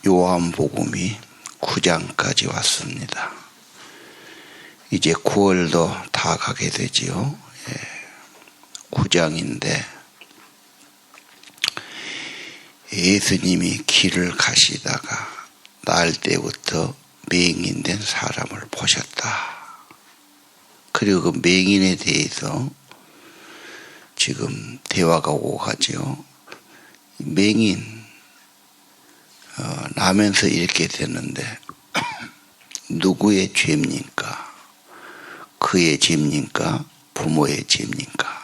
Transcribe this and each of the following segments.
요한복음이 9장까지 왔습니다. 이제 9월도 다 가게 되지요. 9장인데 예수님이 길을 가시다가 날 때부터 맹인된 사람을 보셨다. 그리고 그 맹인에 대해서 지금 대화가 오고 가죠. 맹인 나면서 이렇게 됐는데 누구의 죄입니까? 그의 죄입니까? 부모의 죄입니까?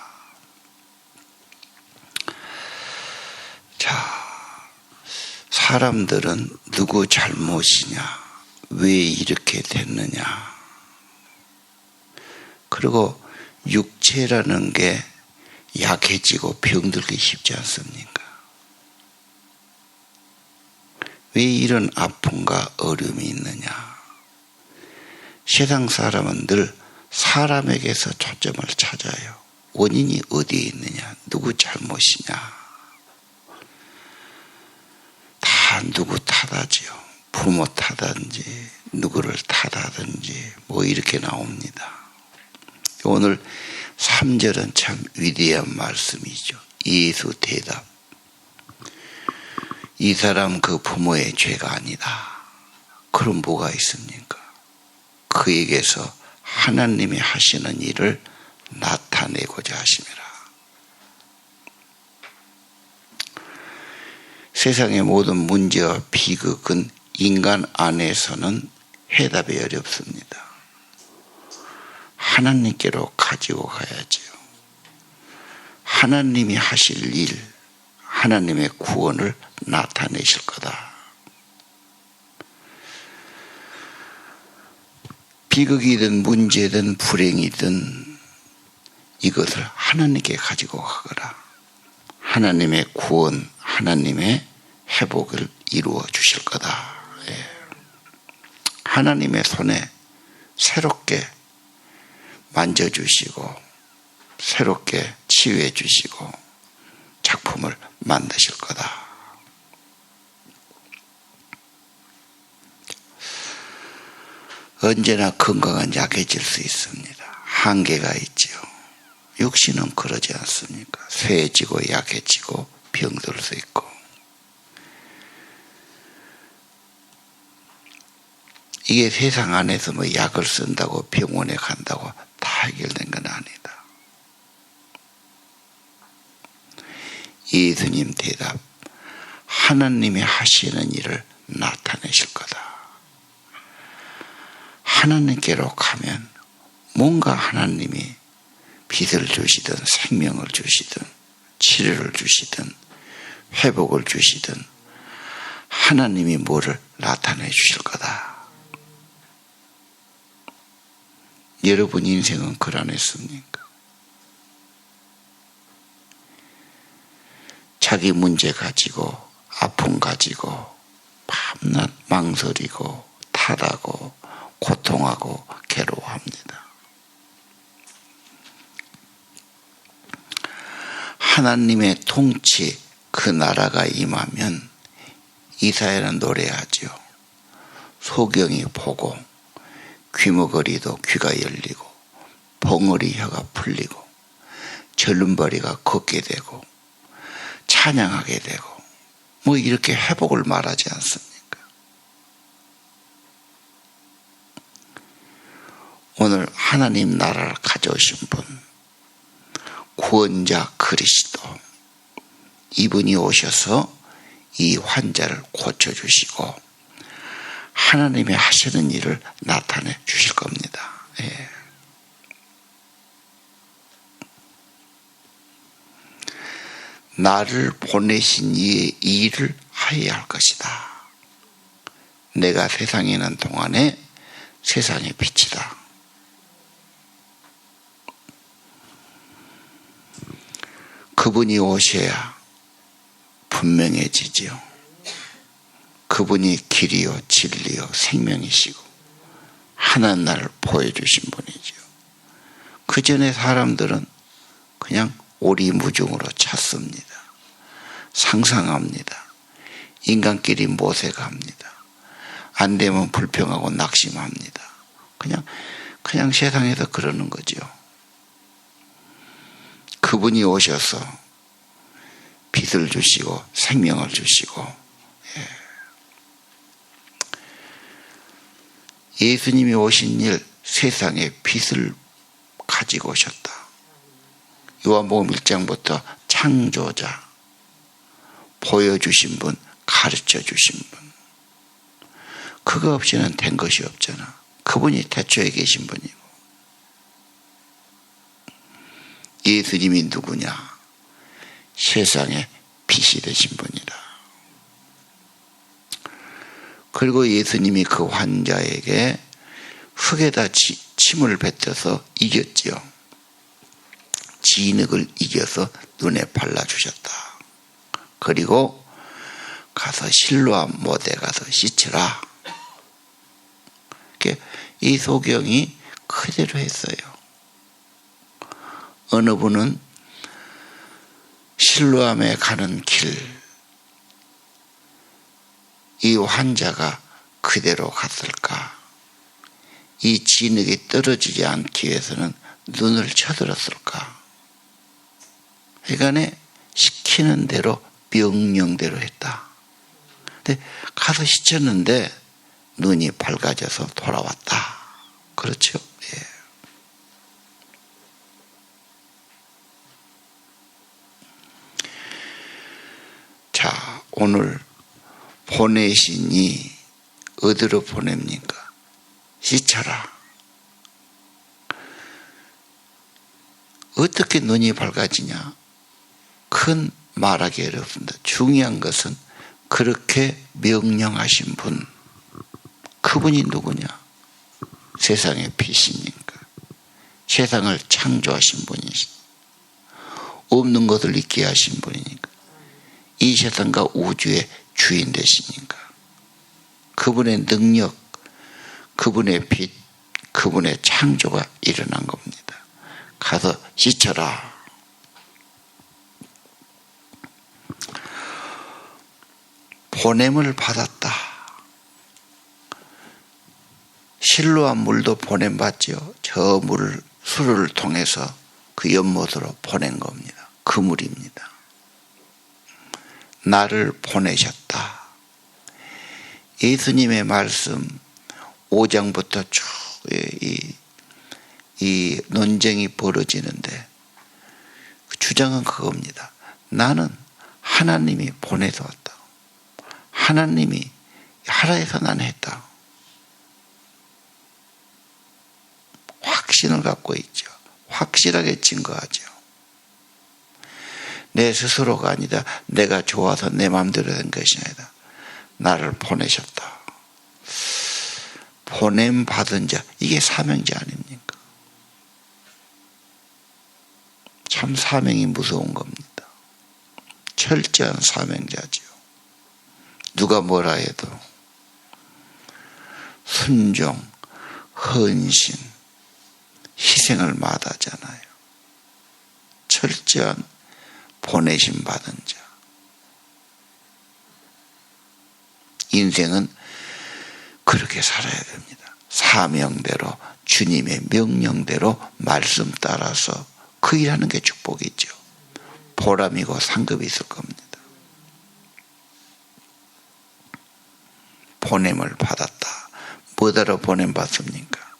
자, 사람들은 누구 잘못이냐? 왜 이렇게 됐느냐? 그리고 육체라는 게 약해지고 병들기 쉽지 않습니까? 왜 이런 아픔과 어려움이 있느냐? 세상 사람은 늘 사람에게서 초점을 찾아요. 원인이 어디에 있느냐? 누구 잘못이냐? 다 누구 탓하지요. 부모 탓하든지 누구를 탓하든지 뭐 이렇게 나옵니다. 오늘 3절은 참 위대한 말씀이죠. 예수 대답. 이 사람 그 부모의 죄가 아니다. 그럼 뭐가 있습니까? 그에게서 하나님이 하시는 일을 나타내고자 하심이라. 세상의 모든 문제와 비극은 인간 안에서는 해답이 어렵습니다. 하나님께로 가지고 가야지요. 하나님이 하실 일, 하나님의 구원을 나타내실 거다. 비극이든 문제든 불행이든 이것을 하나님께 가지고 가거라. 하나님의 구원, 하나님의 회복을 이루어 주실 거다. 하나님의 손에 새롭게 만져주시고 새롭게 치유해 주시고 작품을 만드실 거다. 언제나 건강은 약해질 수 있습니다. 한계가 있지요. 육신은 그러지 않습니까? 쇠해지고 약해지고 병들 수 있고. 이게 세상 안에서 뭐 약을 쓴다고 병원에 간다고 다 해결된 건 아니다. 예수님 대답. 하나님이 하시는 일을 나타내실 거다. 하나님께로 가면 뭔가 하나님이 빛을 주시든 생명을 주시든 치료를 주시든 회복을 주시든 하나님이 뭐를 나타내 주실 거다. 여러분 인생은 그러했습니까? 자기 문제 가지고 아픔 가지고 밤낮 망설이고 탓하고 고통하고 괴로워합니다. 하나님의 통치 그 나라가 임하면 이사야는 노래하죠. 소경이 보고 귀머거리도 귀가 열리고 벙어리 혀가 풀리고 절름발이가 걷게 되고 찬양하게 되고 뭐 이렇게 회복을 말하지 않습니까? 오늘 하나님 나라를 가져오신 분 구원자 그리스도 이분이 오셔서 이 환자를 고쳐주시고 하나님이 하시는 일을 나타내 주실 겁니다. 나를 보내신 이의 일을 하여야 할 것이다. 내가 세상에 있는 동안에 세상의 빛이다. 그분이 오셔야 분명해지지요. 그분이 길이요 진리요 생명이시고 하나님 나를 보여주신 분이죠. 그 전에 사람들은 그냥 오리무중으로 찾습니다. 상상합니다. 인간끼리 모색합니다. 안 되면 불평하고 낙심합니다. 그냥 세상에서 그러는 거죠. 그분이 오셔서 빛을 주시고 생명을 주시고, 예수님이 오신 일, 세상에 빛을 가지고 오셨다. 요한복음 1장부터 창조자, 보여주신 분, 가르쳐 주신 분, 그거 없이는 된 것이 없잖아. 그분이 태초에 계신 분이고. 예수님이 누구냐? 세상에 빛이 되신 분이다. 그리고 예수님이 그 환자에게 흙에다 침을 뱉어서 이겼지요. 진흙을 이겨서 눈에 발라주셨다. 그리고 가서 실로암 못에 가서 씻으라. 이 소경이 그대로 했어요. 어느 분은 실로암에 가는 길, 이 환자가 그대로 갔을까? 이 진흙이 떨어지지 않기 위해서는 눈을 쳐들었을까? 그러니까 시키는 대로 명령대로 했다. 근데 가서 씻었는데 눈이 밝아져서 돌아왔다. 그렇죠? 예. 자, 오늘 보내시니 어디로 보냅니까? 씻어라. 어떻게 눈이 밝아지냐? 큰 말하기 어렵습니다. 중요한 것은 그렇게 명령하신 분, 그분이 누구냐? 세상의 빛이니까. 세상을 창조하신 분이시, 없는 것을 있게 하신 분이니까. 이 세상과 우주의 주인 되시니까. 그분의 능력, 그분의 빛, 그분의 창조가 일어난 겁니다. 가서 씻어라. 보냄을 받았다. 실로암 물도 보냄받죠. 저 물을 수를 통해서 그 연못으로 보낸 겁니다. 그 물입니다. 나를 보내셨다. 예수님의 말씀 5장부터 쭉 이 논쟁이 벌어지는데 그 주장은 그겁니다. 나는 하나님이 보내서 왔다. 하나님이 하라해서 난 했다. 확신을 갖고 있죠. 확실하게 증거하죠. 내 스스로가 아니다. 내가 좋아서 내 마음대로 된 것이 아니다. 나를 보내셨다. 보냄 받은 자, 이게 사명자 아닙니까? 참 사명이 무서운 겁니다. 철저한 사명자죠. 누가 뭐라 해도 순종, 헌신, 희생을 마다하잖아요. 철저한 보내심 받은 자. 인생은 그렇게 살아야 됩니다. 사명대로, 주님의 명령대로 말씀 따라서 그 일하는 게 축복이죠. 보람이고 상급이 있을 겁니다. 보냄을 받았다. 뭐더러 보냄 받습니까?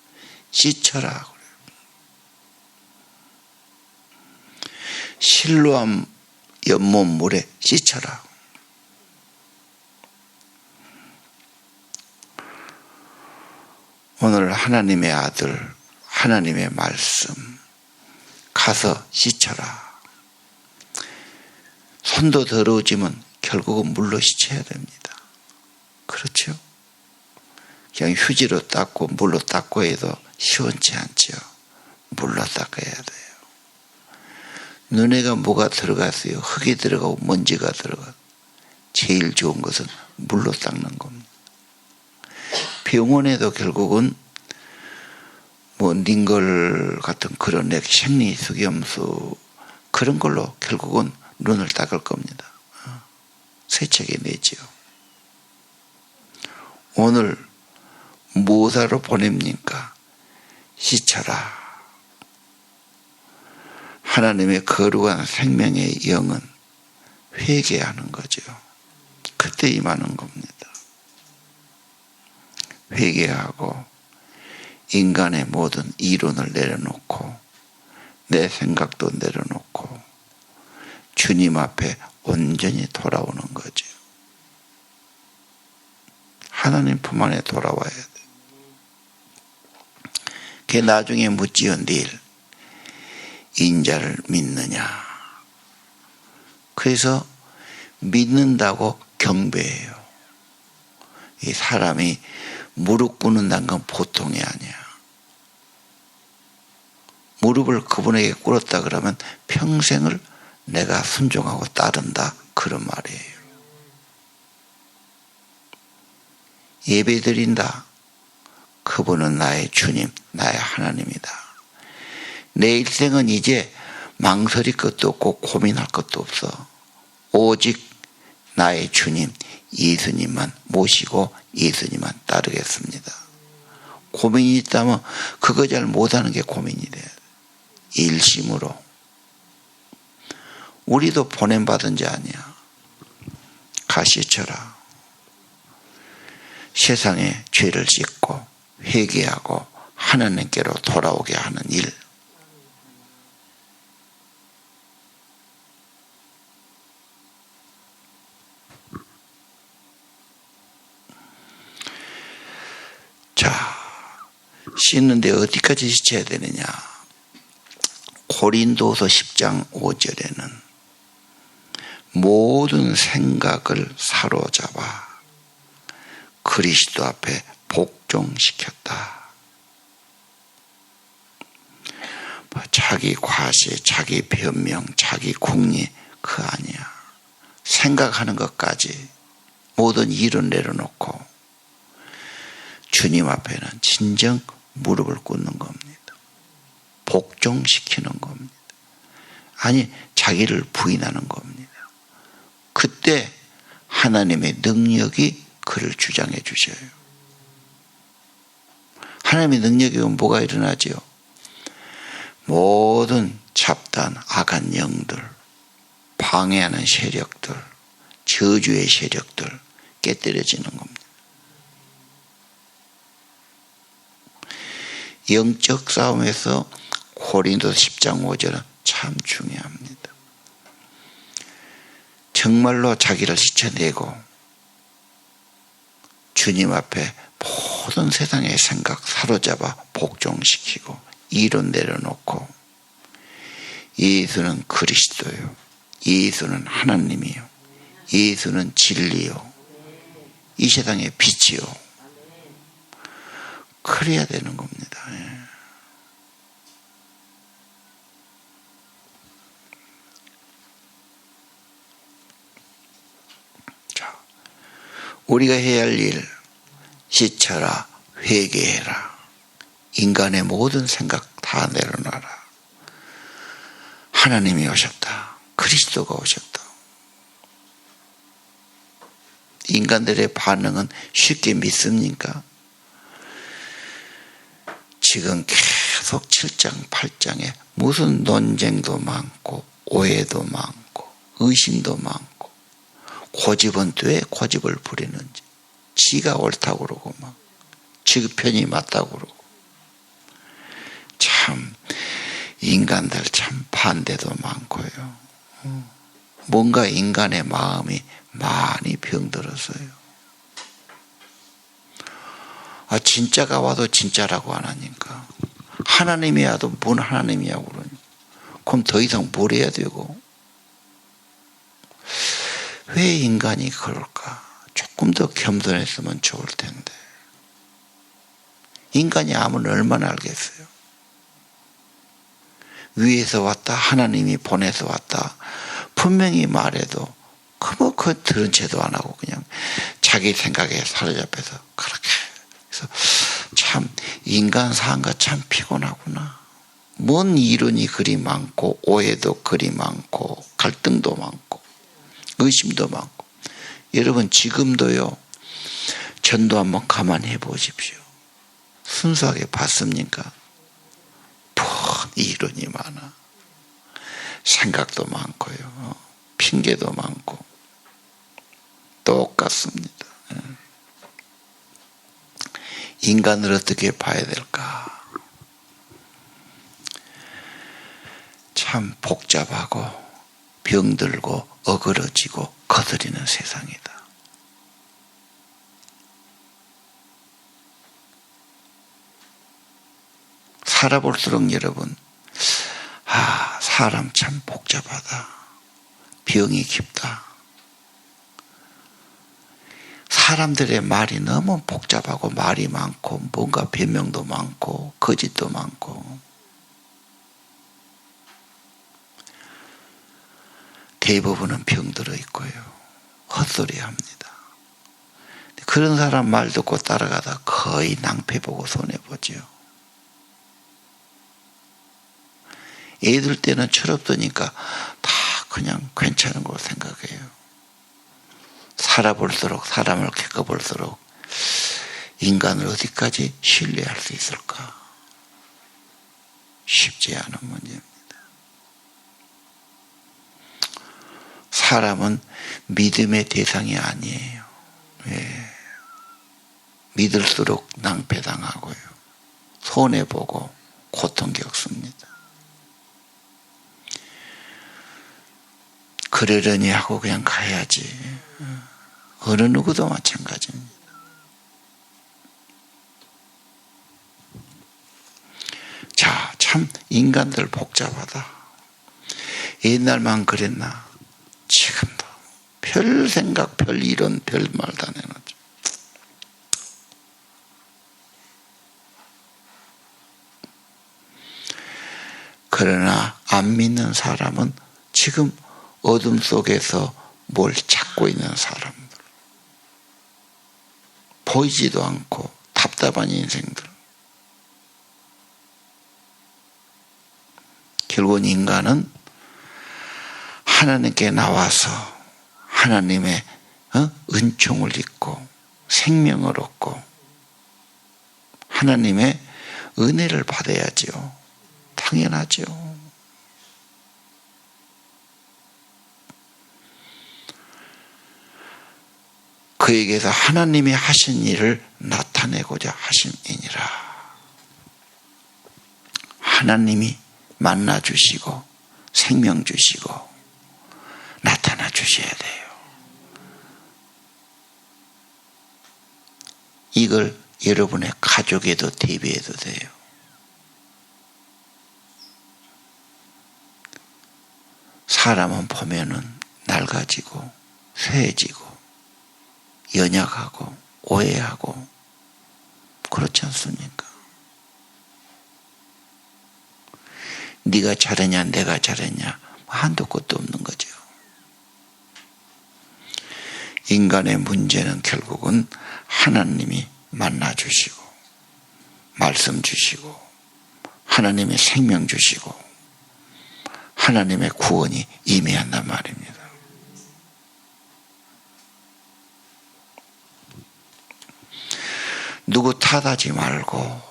씻어라. 그래요. 실로암 연못 물에 씻어라. 오늘 하나님의 아들, 하나님의 말씀, 가서 씻어라. 손도 더러워지면 결국은 물로 씻어야 됩니다. 그렇죠? 그냥 휴지로 닦고 물로 닦고 해도 시원치 않죠. 물로 닦아야 돼요. 눈에가 뭐가 들어갔어요? 흙이 들어가고 먼지가 들어가고. 제일 좋은 것은 물로 닦는 겁니다. 병원에도 결국은 닝걸 같은 그런 생리수염수 그런 걸로 결국은 눈을 닦을 겁니다. 세척해 내죠. 오늘 무엇하러 보냅니까? 씻어라. 하나님의 거룩한 생명의 영은 회개하는 거죠. 그때 임하는 겁니다. 회개하고 인간의 모든 이론을 내려놓고 내 생각도 내려놓고 주님 앞에 온전히 돌아오는 거죠. 하나님 품 안에 돌아와야 돼. 그게 나중에 묻지언딜 인자를 믿느냐. 그래서 믿는다고 경배해요. 이 사람이 무릎 꿇는다는 건 보통이 아니야. 무릎을 그분에게 꿇었다 그러면 평생을 내가 순종하고 따른다, 그런 말이에요. 예배 드린다. 그분은 나의 주님, 나의 하나님이다. 내 일생은 이제 망설일 것도 없고 고민할 것도 없어. 오직 나의 주님 예수님만 모시고 예수님만 따르겠습니다. 고민이 있다면 그거 잘 못하는 게 고민이 돼요. 일심으로. 우리도 보냄받은 자 아니야. 가시쳐라. 세상의 죄를 씻고 회개하고 하나님께로 돌아오게 하는 일. 자, 씻는데 어디까지 씻어야 되느냐? 고린도서 10장 5절에는 모든 생각을 사로잡아 그리스도 앞에 복종시켰다. 자기 과시, 자기 변명, 자기 궁리, 그거 아니야. 생각하는 것까지 모든 일을 내려놓고 주님 앞에는 진정 무릎을 꿇는 겁니다. 복종시키는 겁니다. 아니, 자기를 부인하는 겁니다. 그때 하나님의 능력이 그를 주장해 주셔요. 하나님의 능력이 뭐가 일어나지요? 모든 잡단, 악한 영들, 방해하는 세력들, 저주의 세력들 깨뜨려지는 겁니다. 영적 싸움에서 고린도서 10장 5절은 참 중요합니다. 정말로 자기를 씻어내고 주님 앞에 모든 세상의 생각 사로잡아 복종시키고 이론 내려놓고 예수는 그리스도요, 예수는 하나님이요, 예수는 진리요, 이 세상의 빛이요. 그래야 되는 겁니다. 자, 우리가 해야 할 일, 씻어라, 회개해라. 인간의 모든 생각 다 내려놔라. 하나님이 오셨다. 그리스도가 오셨다. 인간들의 반응은 쉽게 믿습니까? 지금 계속 7장, 8장에 무슨 논쟁도 많고 오해도 많고 의심도 많고 고집은 왜 고집을 부리는지, 지가 옳다고 그러고 막 지 편이 맞다고 그러고, 참 인간들 참 반대도 많고요. 뭔가 인간의 마음이 많이 병들었어요. 진짜가 와도 진짜라고 안 하니까, 하나님이 와도 뭔 하나님이냐고 그러니까, 그럼 더 이상 뭘 해야 되고. 왜 인간이 그럴까? 조금 더 겸손했으면 좋을 텐데. 인간이 암을 얼마나 알겠어요? 위에서 왔다, 하나님이 보내서 왔다 분명히 말해도 그거 들은 채도 안 하고 그냥 자기 생각에 사로잡혀서 그렇게. 그래서 참 인간 사는 참 피곤하구나. 뭔 이론이 그리 많고 오해도 그리 많고 갈등도 많고 의심도 많고. 여러분, 지금도요, 전도 한번 가만히 해보십시오. 순수하게 봤습니까? 이론이 많아. 생각도 많고요. 핑계도 많고. 똑같습니다. 인간을 어떻게 봐야 될까? 참 복잡하고 병들고 어그러지고 거스리는 세상이다. 살아볼수록 여러분, 사람 참 복잡하다. 병이 깊다. 사람들의 말이 너무 복잡하고 말이 많고 뭔가 변명도 많고 거짓도 많고 대부분은 병들어 있고요. 헛소리 합니다. 그런 사람 말 듣고 따라가다 거의 낭패 보고 손해보죠. 애들 때는 철없으니까 다 그냥 괜찮은 걸 생각해요. 살아볼수록 사람을 겪어볼수록 인간을 어디까지 신뢰할 수 있을까? 쉽지 않은 문제입니다. 사람은 믿음의 대상이 아니에요. 믿을수록 낭패당하고요. 손해보고 고통 겪습니다. 그러려니 하고 그냥 가야지. 어느 누구도 마찬가지입니다. 자, 참 인간들 복잡하다. 옛날만 그랬나? 지금도 별 생각, 별 이론, 별 말 다 내놓죠. 그러나 안 믿는 사람은 지금 어둠 속에서 뭘 찾고 있는 사람들. 보이지도 않고 답답한 인생들. 결국은 인간은 하나님께 나와서 하나님의 은총을 입고 생명을 얻고 하나님의 은혜를 받아야죠. 당연하죠. 그에게서 하나님이 하신 일을 나타내고자 하심이니라. 하나님이 만나 주시고 생명 주시고 나타나 주셔야 돼요. 이걸 여러분의 가족에도 대비해도 돼요. 사람은 보면은 낡아지고 쇠해지고 연약하고 오해하고 그렇지 않습니까? 네가 잘했냐 내가 잘했냐 한도 끝도 없는 거죠. 인간의 문제는 결국은 하나님이 만나주시고 말씀 주시고 하나님의 생명 주시고 하나님의 구원이 임해한단 말입니다. 누구 탓하지 말고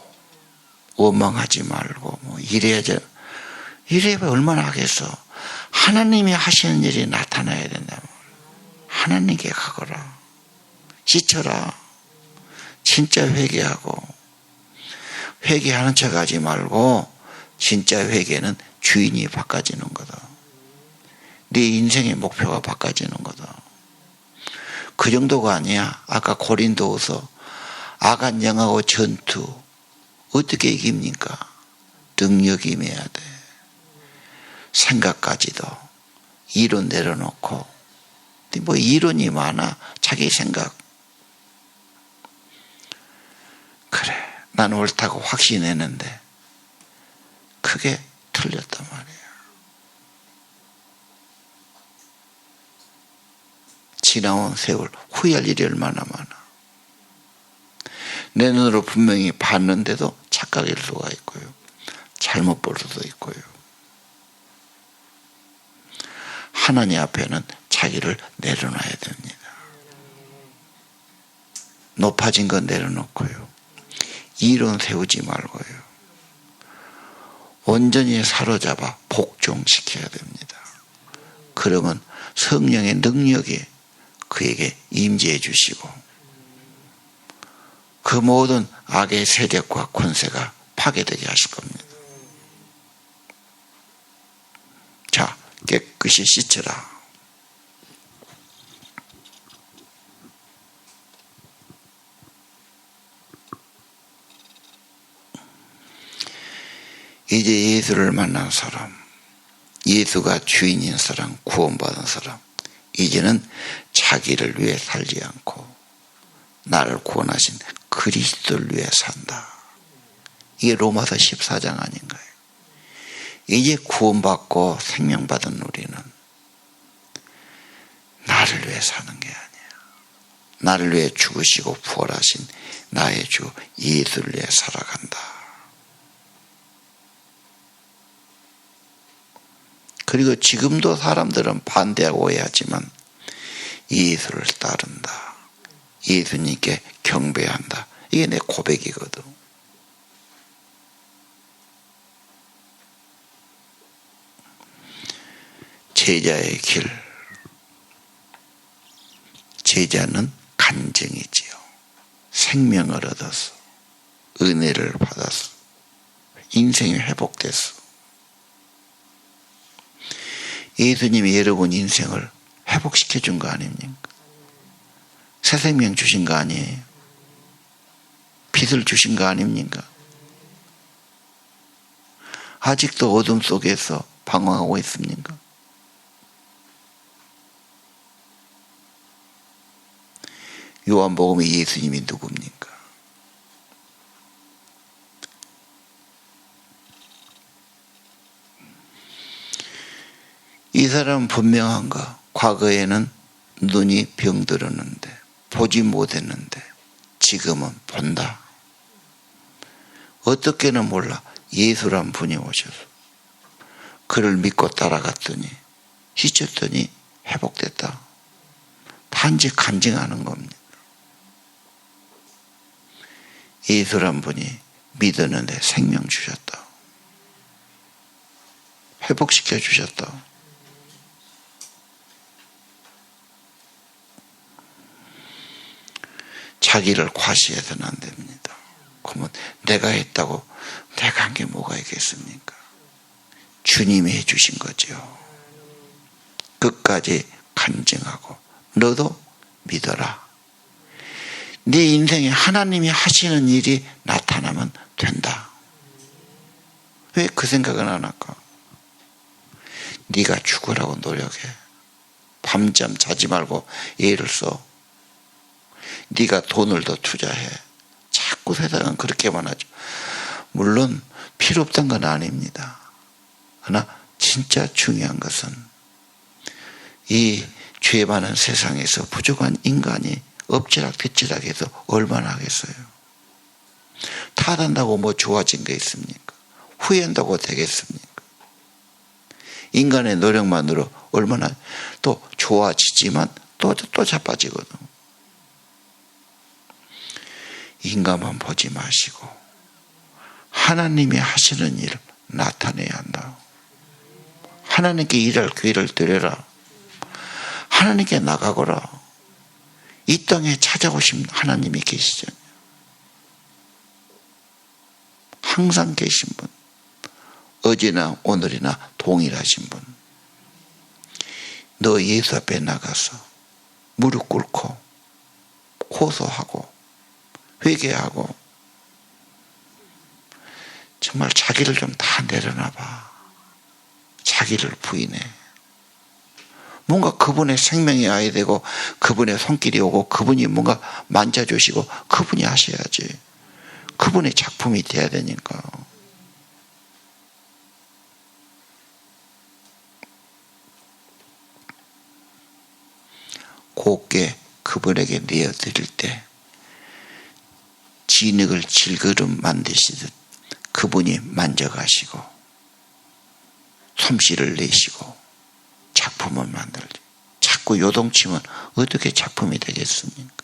원망하지 말고 뭐 이래야 얼마나 하겠어. 하나님이 하시는 일이 나타나야 된다면 하나님께 가거라. 지쳐라. 진짜 회개하고 회개하는 척하지 말고 진짜 회개는 주인이 바꿔지는 거다. 네 인생의 목표가 바꿔지는 거다. 그 정도가 아니야. 아까 고린도후서 악한 영하고 전투 어떻게 이깁니까? 능력이 임해야 돼. 생각까지도 이론 내려놓고 뭐 이론이 많아. 자기 생각. 그래 난 옳다고 확신했는데 그게 틀렸단 말이야. 지나온 세월 후회할 일이 얼마나 많아. 내 눈으로 분명히 봤는데도 착각일 수가 있고요. 잘못 볼 수도 있고요. 하나님 앞에는 자기를 내려놔야 됩니다. 높아진 건 내려놓고요. 이론 세우지 말고요. 온전히 사로잡아 복종시켜야 됩니다. 그러면 성령의 능력이 그에게 임재해 주시고 그 모든 악의 세력과 권세가 파괴되게 하실 겁니다. 자, 깨끗이 씻으라. 이제 예수를 만난 사람, 예수가 주인인 사람, 구원받은 사람, 이제는 자기를 위해 살지 않고 나를 구원하신 그리스도를 위해 산다. 이게 로마서 14장 아닌가요? 이제 구원받고 생명받은 우리는 나를 위해 사는 게 아니야. 나를 위해 죽으시고 부활하신 나의 주 예수를 위해 살아간다. 그리고 지금도 사람들은 반대하고 오해하지만 예수를 따른다. 예수님께 경배한다. 이게 내 고백이거든. 제자의 길. 제자는 간증이지요. 생명을 얻어서 은혜를 받아서 인생이 회복됐어. 예수님이 여러분 인생을 회복시켜 준 거 아닙니까? 새 생명 주신 거 아니에요? 빛을 주신 거 아닙니까? 아직도 어둠 속에서 방황하고 있습니까? 요한복음의 예수님이 누굽니까? 이 사람은 분명한 거. 과거에는 눈이 병들었는데 보지 못했는데 지금은 본다. 어떻게는 몰라. 예수란 분이 오셔서 그를 믿고 따라갔더니 씻었더니 회복됐다. 단지 간증하는 겁니다. 예수란 분이 믿었는데 생명 주셨다. 회복시켜 주셨다. 자기를 과시해서는 안 됩니다. 그러면 내가 했다고 내가 한 게 뭐가 있겠습니까? 주님이 해주신 거죠. 끝까지 간증하고 너도 믿어라. 네 인생에 하나님이 하시는 일이 나타나면 된다. 왜 그 생각은 안 할까? 네가 죽으라고 노력해. 밤잠 자지 말고 애를 써. 네가 돈을 더 투자해. 자꾸 세상은 그렇게만 하죠. 물론 필요 없던 건 아닙니다. 그러나 진짜 중요한 것은 이 죄 많은 세상에서 부족한 인간이 엎치락뒤치락 해서 얼마나 하겠어요. 탓한다고 뭐 좋아진 게 있습니까? 후회한다고 되겠습니까? 인간의 노력만으로 얼마나 또 좋아지지만 또 자빠지거든. 인간만 보지 마시고 하나님이 하시는 일을 나타내야 한다. 하나님께 일할 기회를 드려라. 하나님께 나가거라. 이 땅에 찾아오신 하나님이 계시잖아요. 항상 계신 분. 어제나 오늘이나 동일하신 분. 너 예수 앞에 나가서 무릎 꿇고 호소하고 회개하고 정말 자기를 좀 다 내려놔봐. 자기를 부인해. 뭔가 그분의 생명이 와야 되고 그분의 손길이 오고 그분이 뭔가 만져주시고 그분이 하셔야지. 그분의 작품이 돼야 되니까. 곱게 그분에게 내어드릴 때 진흙을 질그름 만드시듯 그분이 만져가시고 솜씨를 내시고 작품을 만들죠. 자꾸 요동치면 어떻게 작품이 되겠습니까?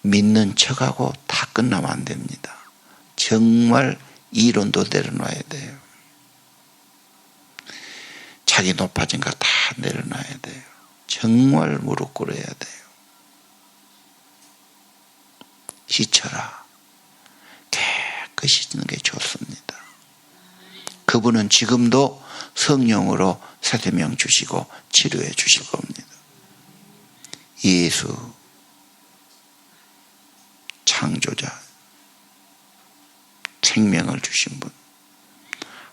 믿는 척하고 다 끝나면 안 됩니다. 정말 이론도 내려놔야 돼요. 자기 높아진 거 다 내려놔야 돼요. 정말 무릎 꿇어야 돼요. 씻어라. 깨끗이 씻는 게 좋습니다. 그분은 지금도 성령으로 새생명 주시고 치료해 주실 겁니다. 예수 창조자, 생명을 주신 분,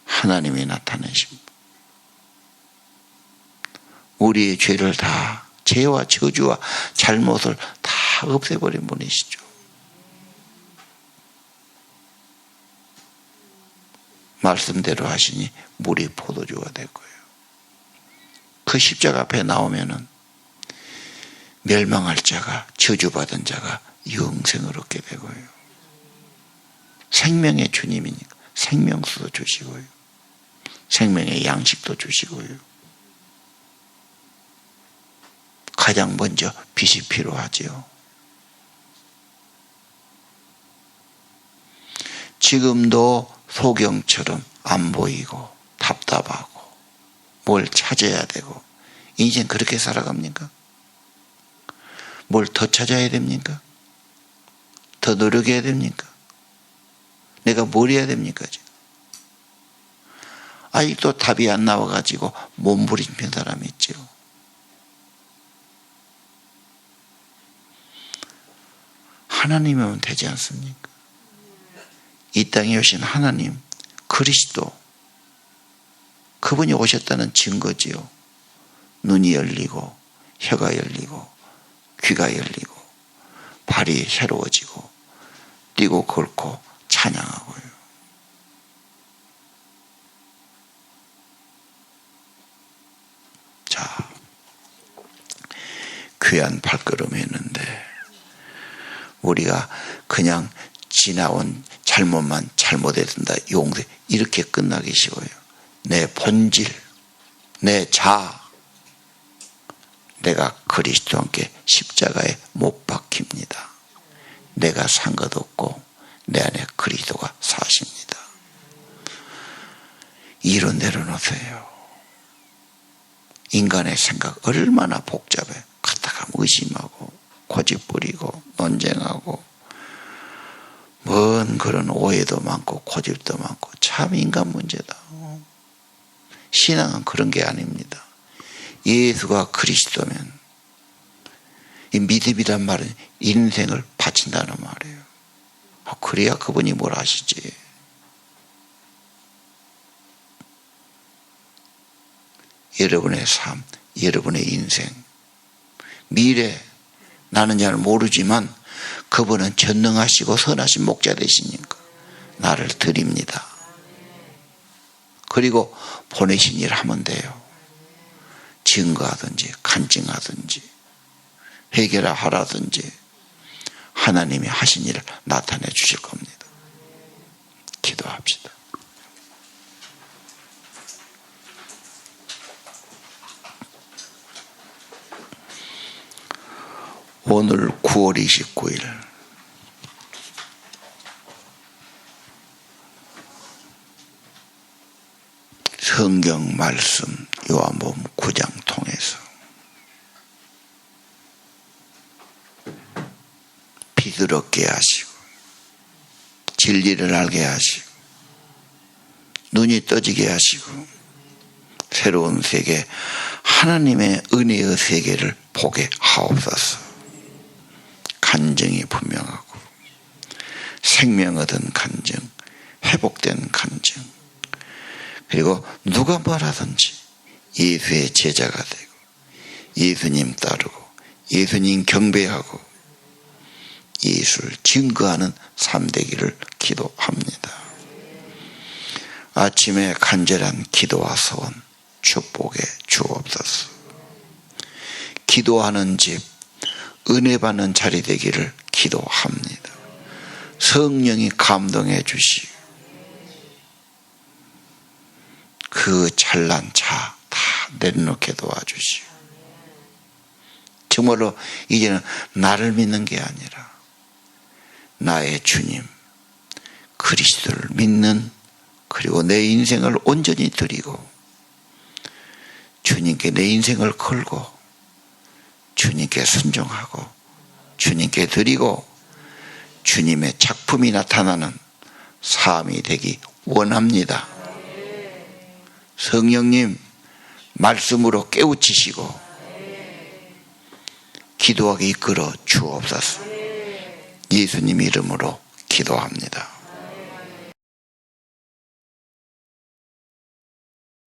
하나님이 나타내신 분, 우리의 죄를 다, 죄와 저주와 잘못을 다 없애버린 분이시죠. 말씀대로 하시니 물이 포도주가 될 거예요. 그 십자가 앞에 나오면은 멸망할 자가, 저주받은 자가 영생을 얻게 되고요. 생명의 주님이니까 생명수도 주시고요. 생명의 양식도 주시고요. 가장 먼저 빛이 필요하지요. 지금도 소경처럼 안 보이고 답답하고 뭘 찾아야 되고 인생 그렇게 살아갑니까? 뭘 더 찾아야 됩니까? 더 노력해야 됩니까? 내가 뭘 해야 됩니까? 아직도 답이 안 나와가지고 몸부림친 사람이 있죠. 하나님이면 되지 않습니까? 이 땅에 오신 하나님, 그리스도, 그분이 오셨다는 증거지요. 눈이 열리고 혀가 열리고 귀가 열리고 발이 새로워지고 뛰고 걷고 찬양하고요. 자, 귀한 발걸음이었는데 우리가 그냥 지나온 잘못만 잘못했다 용서 이렇게 끝나기 쉬워요. 내 본질, 내 자, 내가 그리스도와 함께 십자가에 못 박힙니다. 내가 산 것 없고 내 안에 그리스도가 사십니다. 이론 내려놓으세요. 인간의 생각 얼마나 복잡해. 갖다가 의심하고 고집부리고 논쟁하고 뭔 그런 오해도 많고 고집도 많고 참 인간 문제다. 신앙은 그런 게 아닙니다. 예수가 그리스도면 이 믿음이란 말은 인생을 바친다는 말이에요. 그래야 그분이 뭘 하시지. 여러분의 삶, 여러분의 인생, 미래 나는 잘 모르지만 그분은 전능하시고 선하신 목자 되시니까 나를 드립니다. 그리고 보내신 일 하면 돼요. 증거하든지 간증하든지 해결하라든지 하나님이 하신 일을 나타내 주실 겁니다. 기도합시다. 오늘 9월 29일 성경 말씀 요한복음 9장 통해서 빛을 얻게 하시고 진리를 알게 하시고 눈이 떠지게 하시고 새로운 세계 하나님의 은혜의 세계를 보게 하옵소서. 간증이 분명하고 생명 얻은 간증, 회복된 간증, 그리고 누가 뭐라든지 예수의 제자가 되고 예수님 따르고 예수님 경배하고 예수를 증거하는 삶 되기를 기도합니다. 아침에 간절한 기도와 소원 축복해 주옵소서. 기도하는 집, 은혜 받는 자리 되기를 기도합니다. 성령이 감동해 주시고 그 잘난 자 다 내려놓게 도와주시고 정말로 이제는 나를 믿는 게 아니라 나의 주님 그리스도를 믿는, 그리고 내 인생을 온전히 드리고 주님께 내 인생을 걸고 주님께 순종하고 주님께 드리고 주님의 작품이 나타나는 삶이 되기 원합니다. 성령님 말씀으로 깨우치시고 기도하게 이끌어 주옵소서. 예수님 이름으로 기도합니다.